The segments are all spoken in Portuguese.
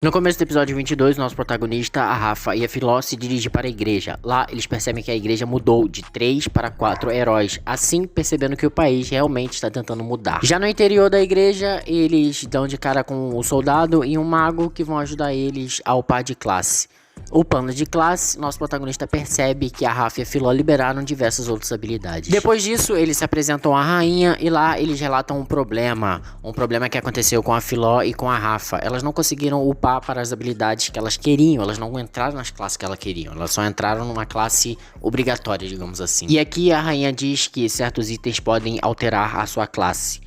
No começo do episódio 22, nosso protagonista, a Rafa e a Filó se dirigem para a igreja. Lá, eles percebem que a igreja mudou de 3 para 4 heróis, assim percebendo que o país realmente está tentando mudar. Já no interior da igreja, eles dão de cara com o soldado e um mago que vão ajudar eles a upar de classe. O plano de classe, nosso protagonista percebe que a Rafa e a Filó liberaram diversas outras habilidades. Depois disso, eles se apresentam à rainha e lá eles relatam um problema que aconteceu com a Filó e com a Rafa. Elas não conseguiram upar para as habilidades que elas queriam, elas não entraram nas classes que elas queriam, elas só entraram numa classe obrigatória, digamos assim. E aqui a rainha diz que certos itens podem alterar a sua classe.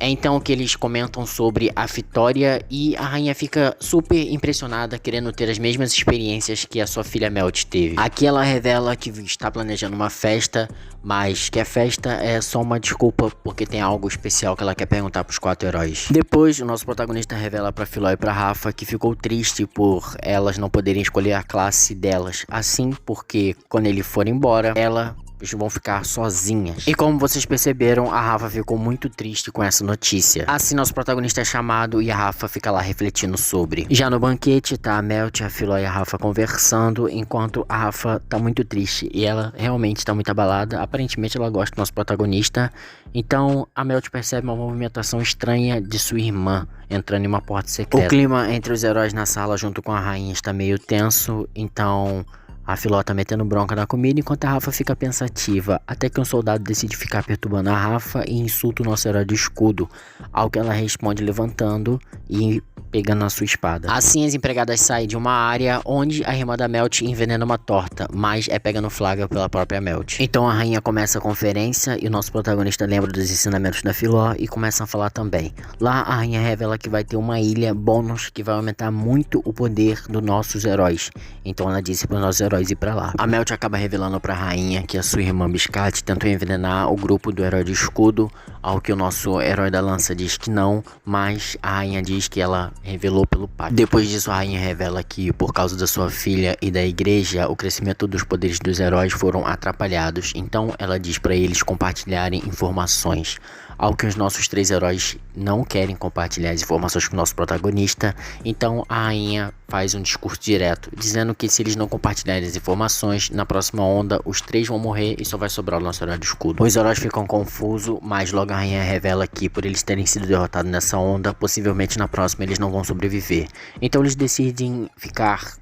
É então que eles comentam sobre a Vitória e a rainha fica super impressionada, querendo ter as mesmas experiências que a sua filha Melt teve. Aqui ela revela que está planejando uma festa, mas que a festa é só uma desculpa porque tem algo especial que ela quer perguntar para os 4 heróis. Depois, o nosso protagonista revela para Filó e para Rafa que ficou triste por elas não poderem escolher a classe delas, assim porque quando ele for embora, eles vão ficar sozinhas. E como vocês perceberam, a Rafa ficou muito triste com essa notícia. Assim, nosso protagonista é chamado e a Rafa fica lá refletindo sobre. Já no banquete, tá a Melt, a Filó e a Rafa conversando, enquanto a Rafa tá muito triste. E ela realmente tá muito abalada. Aparentemente ela gosta do nosso protagonista. Então, a Melt percebe uma movimentação estranha de sua irmã entrando em uma porta secreta. O clima entre os heróis na sala junto com a rainha está meio tenso, então a Filó tá metendo bronca na comida enquanto a Rafa fica pensativa, até que um soldado decide ficar perturbando a Rafa e insulta o nosso herói do escudo, ao que ela responde levantando e pegando a sua espada. Assim, as empregadas saem de uma área onde a irmã da Melt envenena uma torta, mas é pega no flagra pela própria Melt. Então a rainha começa a conferência e o nosso protagonista lembra dos ensinamentos da Filó e começa a falar também. Lá a rainha revela que vai ter uma ilha bônus que vai aumentar muito o poder dos nossos heróis. Então ela disse para os nossos heróis ir para lá. A Melt acaba revelando para a rainha que a sua irmã Biscate tentou envenenar o grupo do herói do escudo, ao que o nosso herói da lança diz que não, mas a rainha diz que ela revelou pelo pacto. Depois disso, a rainha revela que, por causa da sua filha e da igreja, o crescimento dos poderes dos heróis foram atrapalhados. Então, ela diz para eles compartilharem informações. Ao que os nossos 3 heróis não querem compartilhar as informações com o nosso protagonista. Então, a rainha faz um discurso direto, dizendo que se eles não compartilharem as informações, na próxima onda, os 3 vão morrer e só vai sobrar o nosso herói do escudo. Os heróis ficam confusos, mas logo a rainha revela que, por eles terem sido derrotados nessa onda, possivelmente na próxima eles não vão sobreviver. Então eles decidem ficar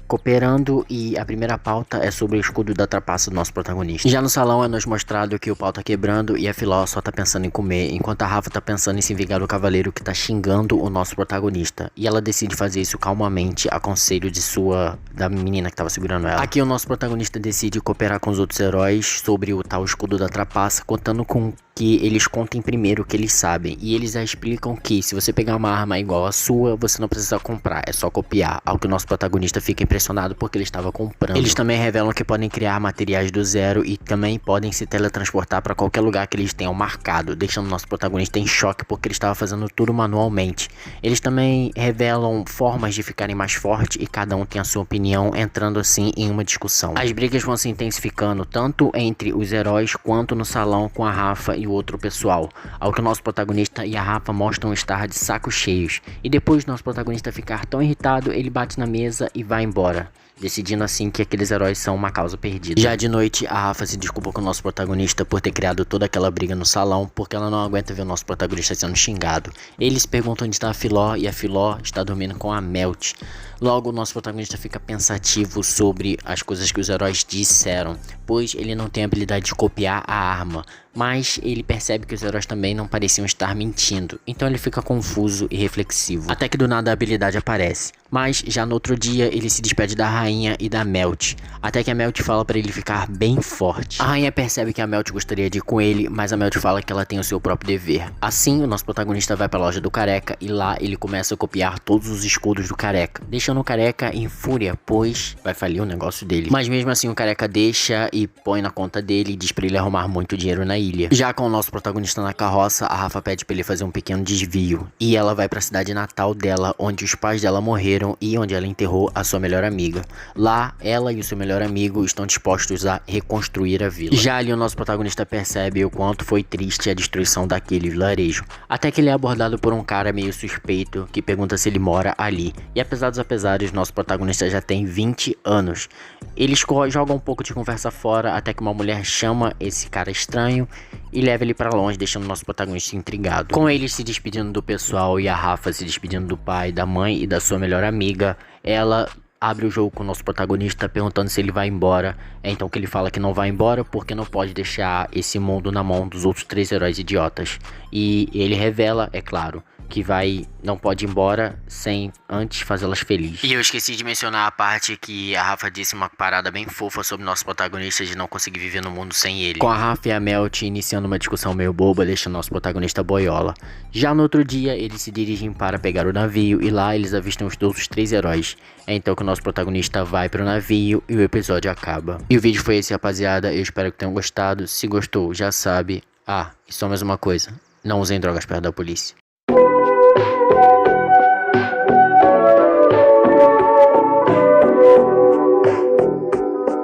cooperando e a primeira pauta é sobre o escudo da trapaça do nosso protagonista. Já no salão é nos mostrado que o pau tá quebrando e a Filó só tá pensando em comer, enquanto a Rafa tá pensando em se vingar do cavaleiro que tá xingando o nosso protagonista. E ela decide fazer isso calmamente, a conselho da menina que tava segurando ela. Aqui o nosso protagonista decide cooperar com os outros heróis sobre o tal escudo da trapaça, contando com que eles contem primeiro o que eles sabem. E eles já explicam que se você pegar uma arma igual a sua, você não precisa comprar, é só copiar. Ao que o nosso protagonista fica impressionado porque ele estava comprando. Eles também revelam que podem criar materiais do zero e também podem se teletransportar para qualquer lugar que eles tenham marcado, deixando o nosso protagonista em choque porque ele estava fazendo tudo manualmente. Eles também revelam formas de ficarem mais fortes e cada um tem a sua opinião, entrando assim em uma discussão. As brigas vão se intensificando tanto entre os heróis quanto no salão com a Rafa e o outro pessoal, ao que o nosso protagonista e a Rafa mostram estar de sacos cheios, e depois do nosso protagonista ficar tão irritado, ele bate na mesa e vai embora, decidindo assim que aqueles heróis são uma causa perdida. Já de noite, a Rafa se desculpa com o nosso protagonista por ter criado toda aquela briga no salão, porque ela não aguenta ver o nosso protagonista sendo xingado. Eles perguntam onde está a Filó e a Filó está dormindo com a Melt. Logo, o nosso protagonista fica pensativo sobre as coisas que os heróis disseram, pois ele não tem a habilidade de copiar a arma, mas ele percebe que os heróis também não pareciam estar mentindo, então ele fica confuso e reflexivo. Até que do nada a habilidade aparece, mas já no outro dia ele se despede da rainha e da Melt, até que a Melt fala para ele ficar bem forte. A rainha percebe que a Melt gostaria de ir com ele, mas a Melt fala que ela tem o seu próprio dever. Assim, o nosso protagonista vai para a loja do Careca e lá ele começa a copiar todos os escudos do Careca, deixando o Careca em fúria, pois vai falir o negócio dele. Mas mesmo assim o Careca deixa e põe na conta dele e diz para ele arrumar muito dinheiro na ilha. ilha. Já com o nosso protagonista na carroça, a Rafa pede pra ele fazer um pequeno desvio. E ela vai pra cidade natal dela, onde os pais dela morreram e onde ela enterrou a sua melhor amiga. Lá, ela e o seu melhor amigo estão dispostos a reconstruir a vila. Já ali o nosso protagonista percebe o quanto foi triste a destruição daquele vilarejo. Até que ele é abordado por um cara meio suspeito que pergunta se ele mora ali. E apesar dos apesares, nosso protagonista já tem 20 anos. Eles jogam um pouco de conversa fora até que uma mulher chama esse cara estranho e leva ele pra longe, deixando nosso protagonista intrigado. Com eles se despedindo do pessoal e a Rafa se despedindo do pai, da mãe e da sua melhor amiga, ela abre o jogo com o nosso protagonista perguntando se ele vai embora. É então que ele fala que não vai embora porque não pode deixar esse mundo na mão dos outros 3 heróis idiotas. E ele revela, é claro, que não pode ir embora sem antes fazê-las felizes. E eu esqueci de mencionar a parte que a Rafa disse uma parada bem fofa sobre o nosso protagonista de não conseguir viver no mundo sem ele. Com a Rafa e a Melt iniciando uma discussão meio boba, deixando nosso protagonista boiola. Já no outro dia, eles se dirigem para pegar o navio e lá eles avistam os outros 3 heróis. É então que o nosso protagonista vai pro navio e o episódio acaba. E o vídeo foi esse, rapaziada. Eu espero que tenham gostado. Se gostou, já sabe. E só mais uma coisa. Não usem drogas perto da polícia.